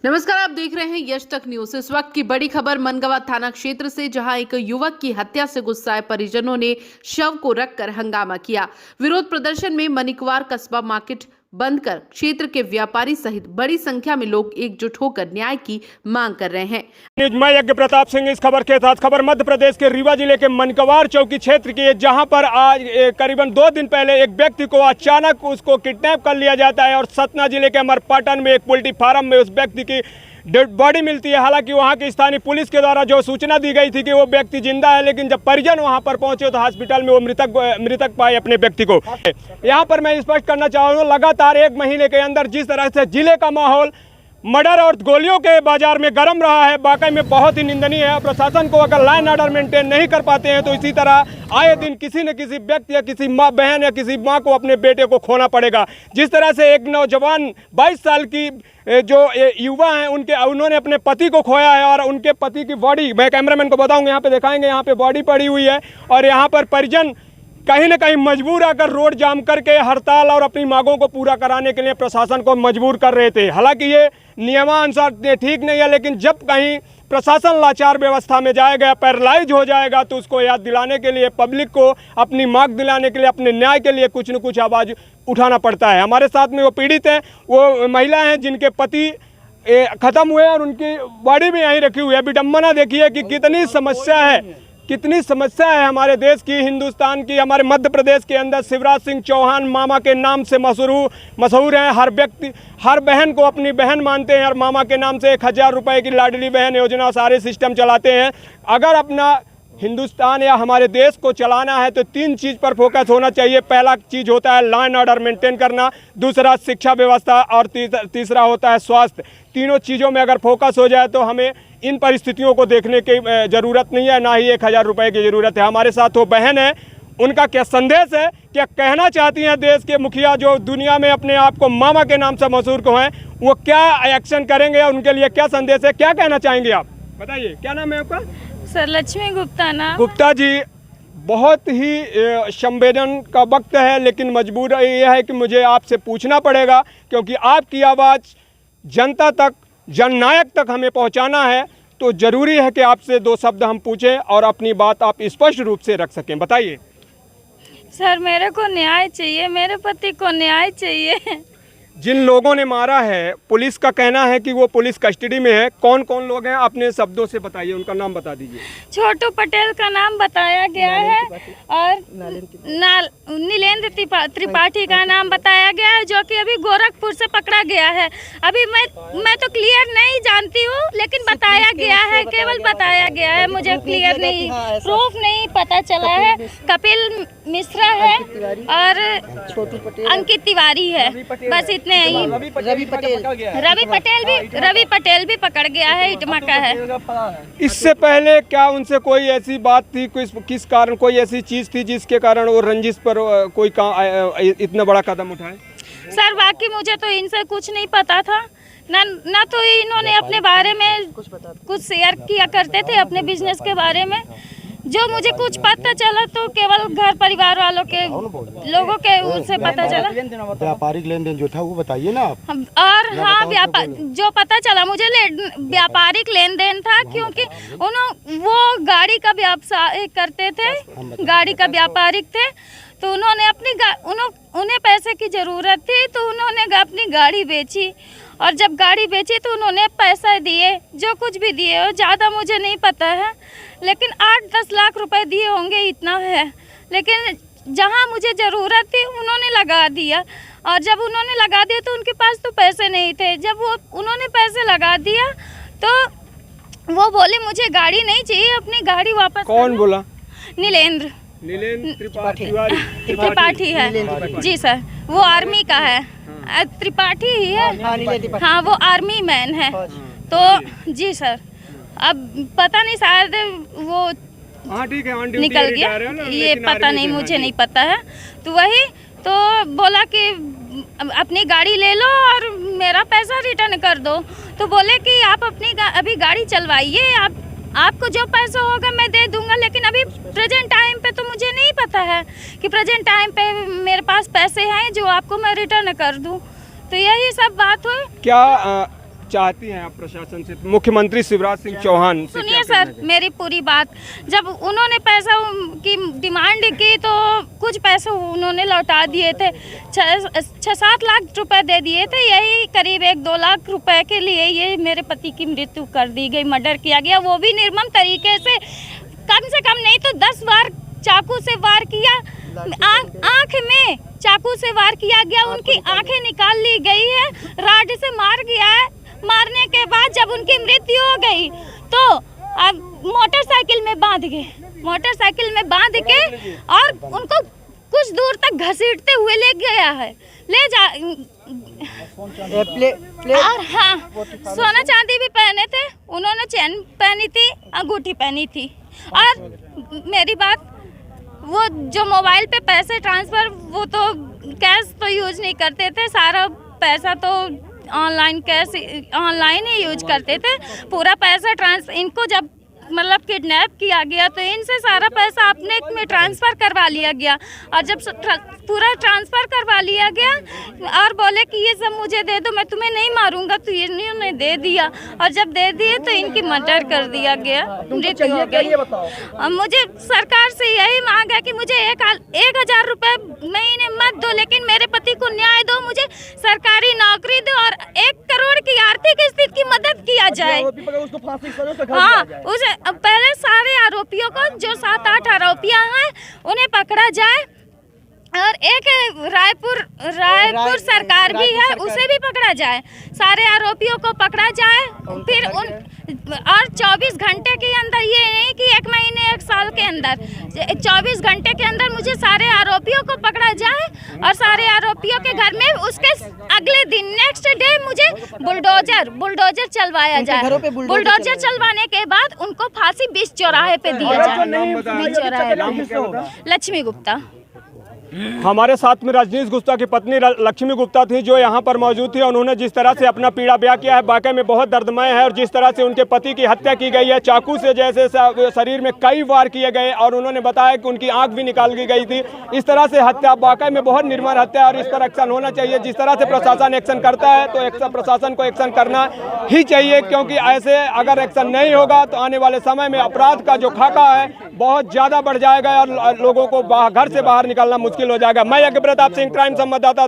नमस्कार, आप देख रहे हैं यश तक न्यूज। इस वक्त की बड़ी खबर मनगवा थाना क्षेत्र से, जहां एक युवक की हत्या से गुस्साए परिजनों ने शव को रखकर हंगामा किया। विरोध प्रदर्शन में मनिकवार कस्बा मार्केट बंद कर क्षेत्र के व्यापारी सहित बड़ी संख्या में लोग एकजुट होकर न्याय की मांग कर रहे हैं। मैं यज्ञ प्रताप सिंह इस खबर के साथ। खबर मध्य प्रदेश के रीवा जिले के मनकवार चौकी क्षेत्र की है, जहां पर आज करीबन 2 दिन पहले एक व्यक्ति को अचानक उसको किडनैप कर लिया जाता है और सतना जिले के अमरपाटन में एक पोल्ट्री फार्म में उस व्यक्ति की डेड बॉडी मिलती है। हालांकि वहां की स्थानीय पुलिस के द्वारा जो सूचना दी गई थी कि वो व्यक्ति जिंदा है, लेकिन जब परिजन वहां पर पहुंचे तो हॉस्पिटल में वो मृतक पाए अपने व्यक्ति को। यहां पर मैं स्पष्ट करना चाहूँगा, लगातार 1 महीने के अंदर जिस तरह से जिले का माहौल मर्डर और गोलियों के बाजार में गर्म रहा है, वाकई में बहुत ही निंदनीय है। प्रशासन को अगर लाइन ऑर्डर मेंटेन नहीं कर पाते हैं तो इसी तरह आए दिन किसी न किसी व्यक्ति या किसी माँ बहन या किसी माँ को अपने बेटे को खोना पड़ेगा। जिस तरह से एक नौजवान 22 साल की जो युवा हैं उन्होंने अपने पति को खोया है और उनके पति की बॉडी, मैं कैमरामैन को बताऊंगा, यहाँ पे दिखाएंगे, यहाँ पे बॉडी पड़ी हुई है और यहाँ पर परिजन कहीं न कहीं मजबूर आकर रोड जाम करके हड़ताल और अपनी मांगों को पूरा कराने के लिए प्रशासन को मजबूर कर रहे थे। हालांकि ये नियमानुसार ठीक नहीं है, लेकिन जब कहीं प्रशासन लाचार व्यवस्था में जाएगा, पैरालाइज हो जाएगा, तो उसको याद दिलाने के लिए, पब्लिक को अपनी मांग दिलाने के लिए, अपने न्याय के लिए कुछ न कुछ आवाज़ उठाना पड़ता है। हमारे साथ में वो पीड़ित हैं, वो महिला हैं जिनके पति ख़त्म हुए और उनकी बॉडी भी यहीं रखी हुई है। विडम्बना देखिए कि कितनी समस्या है हमारे देश की, हिंदुस्तान की, हमारे मध्य प्रदेश के अंदर। शिवराज सिंह चौहान मामा के नाम से मशहूर हैं। हर व्यक्ति हर बहन को अपनी बहन मानते हैं और मामा के नाम से 1000 रुपये की लाडली बहन योजना सारे सिस्टम चलाते हैं। अगर अपना हिंदुस्तान या हमारे देश को चलाना है तो 3 चीज़ पर फोकस होना चाहिए। पहला चीज़ होता है लाइन ऑर्डर मेंटेन करना, दूसरा शिक्षा व्यवस्था और तीसरा होता है स्वास्थ्य। तीनों चीज़ों में अगर फोकस हो जाए तो हमें इन परिस्थितियों को देखने की ज़रूरत नहीं है, ना ही 1000 रुपये की ज़रूरत है। हमारे साथ वो बहन है, उनका क्या संदेश है, क्या कहना चाहती हैं देश के मुखिया जो दुनिया में अपने आप को मामा के नाम से मशहूर को हैं, वो क्या एक्शन करेंगे, उनके लिए क्या संदेश है, क्या कहना चाहेंगे आप? बताइए, क्या नाम है आपका? सर लक्ष्मी गुप्ता नाम। गुप्ता जी, बहुत ही संवेदन का वक्त है, लेकिन मजबूर ये है कि मुझे आपसे पूछना पड़ेगा, क्योंकि आपकी आवाज़ जनता तक, जननायक तक हमें पहुंचाना है, तो ज़रूरी है कि आपसे 2 शब्द हम पूछें और अपनी बात आप स्पष्ट रूप से रख सकें। बताइए सर, मेरे को न्याय चाहिए, मेरे पति को न्याय चाहिए। जिन लोगों ने मारा है, पुलिस का कहना है कि वो पुलिस कस्टडी में है। कौन कौन लोग हैं, अपने शब्दों से बताइए, उनका नाम बता दीजिए। छोटू पटेल का नाम बताया गया है और नीलेंद्र त्रिपाठी का नाम बताया गया है, जो कि अभी गोरखपुर से पकड़ा गया है। अभी मैं तो क्लियर नहीं जानती हूँ, लेकिन बताया गया है, केवल बताया गया है, मुझे क्लियर नहीं, प्रूफ नहीं पता चला है। कपिल मिश्रा है और अंकित तिवारी है, बस इतने ही। रवि पटेल भी पकड़ गया है, इटमा का है। इससे पहले क्या उनसे कोई ऐसी बात थी, किस कारण, कोई ऐसी चीज थी जिसके कारण वो रंजिश पर कोई इतना बड़ा कदम उठाए? सर बाकी मुझे तो इनसे कुछ नहीं पता था, ना तो इन्होंने अपने बारे में कुछ शेयर किया करते थे अपने बिजनेस के बारे में। जो मुझे कुछ पता चला तो केवल घर परिवार वालों के लोगों के उससे पता चला। व्यापारिक लेन देन जो था वो बताइए ना आप। और हाँ, जो पता चला मुझे व्यापारिक लेन देन था, क्योंकि वो गाड़ी का व्यवसाय करते थे, गाड़ी का व्यापारिक थे, तो उन्होंने उन्हें पैसे की ज़रूरत थी, तो उन्होंने अपनी गाड़ी बेची और जब गाड़ी बेची तो उन्होंने पैसा दिए, जो कुछ भी दिए हो, ज़्यादा मुझे नहीं पता है, लेकिन 8-10 लाख रुपए दिए होंगे, इतना है। लेकिन जहाँ मुझे ज़रूरत थी उन्होंने लगा दिया, और जब उन्होंने लगा दिया तो उनके पास तो पैसे नहीं थे। जब उन्होंने पैसे लगा दिया तो वो बोले मुझे गाड़ी नहीं चाहिए, अपनी गाड़ी वापस। कौन बोला? नीलेंद्र त्रिपाठी है जी सर, वो आर्मी का है, त्रिपाठी ही है, हाँ वो आर्मी मैन है। तो जी सर, अब पता नहीं, शायद वो ठीक है, निकल गया, ये पता नहीं, मुझे नहीं पता है। तो वही तो बोला कि अपनी गाड़ी ले लो और मेरा पैसा रिटर्न कर दो। तो बोले कि आप अपनी अभी गाड़ी चलवाइए, आपको जो पैसा होगा मैं दे दूंगा, लेकिन अभी प्रेजेंट टाइम पे तो मुझे नहीं पता है कि प्रेजेंट टाइम पे मेरे पास पैसे हैं जो आपको मैं रिटर्न कर दूं। तो यही सब बात हुई। क्या चाहती हैं आप प्रशासन से? मुख्यमंत्री शिवराज सिंह चौहान से सुनिए क्या सर, कहना चाहते मेरी पूरी बात, जब उन्होंने पैसा की डिमांड की तो कुछ पैसे उन्होंने लौटा दिए थे, 6-7 लाख रुपए दे दिए थे। यही करीब 1-2 लाख रुपए के लिए ये मेरे पति की मृत्यु कर दी गई, मर्डर किया गया, वो भी निर्मम तरीके से। कम से कम नहीं तो 10 बार चाकू से वार किया, आँख में चाकू से वार किया गया, उनकी आंखें निकाल ली गई है, राड से मार गया है। मारने के बाद जब उनकी मृत्यु हो गई तो अब मोटरसाइकिल में बांध के और उनको कुछ दूर तक घसीटते हुए ले गया है, ले जा और हाँ, सोना चांदी भी पहने थे उन्होंने, चैन पहनी थी, अंगूठी पहनी थी। और मेरी बात, वो जो मोबाइल पे पैसे ट्रांसफ़र, वो तो कैश तो यूज नहीं करते थे, सारा पैसा तो ऑनलाइन ही यूज करते थे। पूरा पैसा इनको जब मतलब किडनैप किया गया तो इनसे सारा पैसा अपने में ट्रांसफ़र करवा लिया गया, और जब पूरा ट्रांसफ़र करवा लिया गया और बोले कि ये सब मुझे दे दो, मैं तुम्हें नहीं मारूंगा, तो इन्होंने दे दिया, और जब दे दिए तो इनकी मर्डर कर दिया गया, मृत्यु हो गई। और मुझे सरकार से यही मांग है कि मुझे 1,000 रुपये महीने मत दो, लेकिन मेरे पति को न्याय दो, मुझे सरकारी नौकरी दो और 1 करोड़ की आर्थिक स्थिति की मदद किया जाए। हाँ, उसे पहले सारे आरोपियों को, जो 7-8 आरोपियां हैं, उन्हें पकड़ा जाए, और एक रायपुर सरकार भी है, उसे भी पकड़ा जाए, सारे आरोपियों को पकड़ा जाए। फिर और 24 घंटे के अंदर, ये नहीं कि 1 महीने 1 साल के अंदर, 24 घंटे के अंदर मुझे सारे आरोपियों को पकड़ा जाए, और सारे आरोपियों के घर में उसके अगले दिन नेक्स्ट डे मुझे बुलडोजर चलवाया जाए। बुलडोजर चलवाने के बाद उनको फांसी बीच चौराहे पे दिया जाए। बीच चौराहे पे। लक्ष्मी गुप्ता। हमारे साथ में रजनीश गुप्ता की पत्नी लक्ष्मी गुप्ता थी, जो यहाँ पर मौजूद थी। उन्होंने जिस तरह से अपना पीड़ा बयां किया है, वाकई में बहुत दर्दमय है। और जिस तरह से उनके पति की हत्या की गई है, चाकू से जैसे शरीर में कई वार किए गए, और उन्होंने बताया कि उनकी आंख भी निकाल दी गई थी। इस तरह से हत्या वाकई में बहुत निर्मम हत्या है, और इस पर एक्शन होना चाहिए। जिस तरह से प्रशासन एक्शन करता है तो प्रशासन को एक्शन करना ही चाहिए, क्योंकि ऐसे अगर एक्शन नहीं होगा तो आने वाले समय में अपराध का जो खाका है बहुत ज़्यादा बढ़ जाएगा, और लोगों को घर से बाहर निकलना मुश्किल हो जाएगा। मैं यज्ञ प्रताप सिंह, क्राइम संवाददाता।